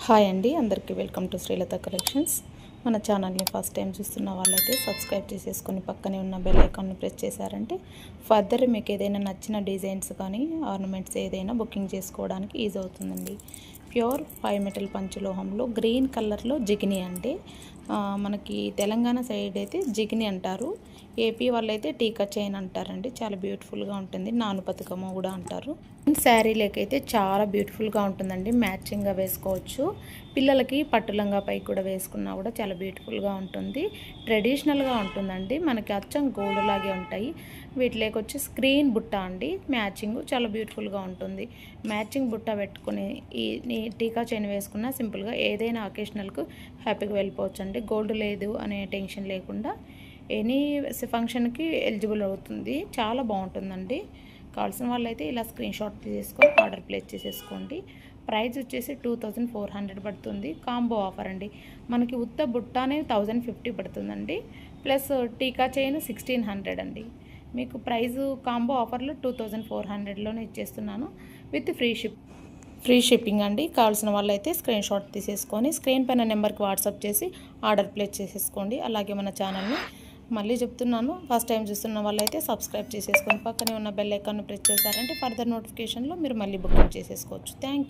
Hi అండి, అందరికీ welcome to Srilatha collections. మన ఛానల్ని ఫస్ట్ టైం చూస్తున్న వాళ్ళైతే సబ్స్క్రైబ్ చేసేసుకొని పక్కనే ఉన్న బెల్ ఐకాన్ని ప్రెస్ చేశారంటే ఫర్దర్ మీకు ఏదైనా నచ్చిన డిజైన్స్ కానీ ఆర్నమెంట్స్ ఏదైనా బుకింగ్ చేసుకోవడానికి ఈజీ అవుతుందండి. ప్యూర్ 5 మెటల్ పంచలోహంలో గ్రీన్ కలర్లో జిగిని అండి. మనకి తెలంగాణ సైడ్ అయితే జిగిని అంటారు, ఏపీ వాళ్ళైతే టీకా చైన్ అంటారండి. చాలా బ్యూటిఫుల్గా ఉంటుంది, నాను పథకము కూడా అంటారు. శారీలకైతే చాలా బ్యూటిఫుల్గా ఉంటుందండి, మ్యాచింగ్గా వేసుకోవచ్చు. పిల్లలకి పట్టులంగా పై కూడా వేసుకున్నా కూడా చాలా బ్యూటిఫుల్గా ఉంటుంది, ట్రెడిషనల్గా ఉంటుందండి. మనకి అచ్చం గోల్డ్ లాగే ఉంటాయి. వీటిలోకి వచ్చి స్క్రీన్ బుట్ట అండి, మ్యాచింగ్ చాలా బ్యూటిఫుల్గా ఉంటుంది. మ్యాచింగ్ బుట్ట పెట్టుకుని ఈ టీకా చైన్ వేసుకున్న సింపుల్గా ఏదైనా అకేషనల్కు హ్యాపీగా వెళ్ళిపోవచ్చు అండి. గోల్డ్ లేదు అనే టెన్షన్ లేకుండా ఎనీ ఫంక్షన్కి ఎలిజిబుల్ అవుతుంది. చాలా బాగుంటుందండి. కావాల్సిన వాళ్ళైతే ఇలా స్క్రీన్ షాట్ తీసుకొని ఆర్డర్ ప్లేస్ చేసేసుకోండి. ప్రైస్ వచ్చేసి 2400 పడుతుంది. కాంబో ఆఫర్ అండి. మనకి ఉత్త బుట్టానే 1050 పడుతుందండి, ప్లస్ టీకా చైన్ 1600 అండి. మీకు ప్రైజు కాంబో ఆఫర్లో 2400లోనే ఇచ్చేస్తున్నాను విత్ ఫ్రీ షిప్పింగ్ అండి. కావాల్సిన వాళ్ళైతే స్క్రీన్ షాట్ తీసేసుకొని స్క్రీన్ పైన నెంబర్కి వాట్సాప్ చేసి ఆర్డర్ ప్లేస్ చేసేసుకోండి. అలాగే మన ఛానల్ని మళ్ళీ చెప్తున్నాను, ఫస్ట్ టైం చూస్తున్న వాళ్ళైతే సబ్స్క్రైబ్ చేసేసుకొని పక్కనే ఉన్న బెల్ ఐకాన్ని ప్రెస్ చేశారంటే ఫర్దర్ నోటిఫికేషన్లో మీరు మళ్ళీ బుకింగ్ చేసేసుకోవచ్చు. Thank you.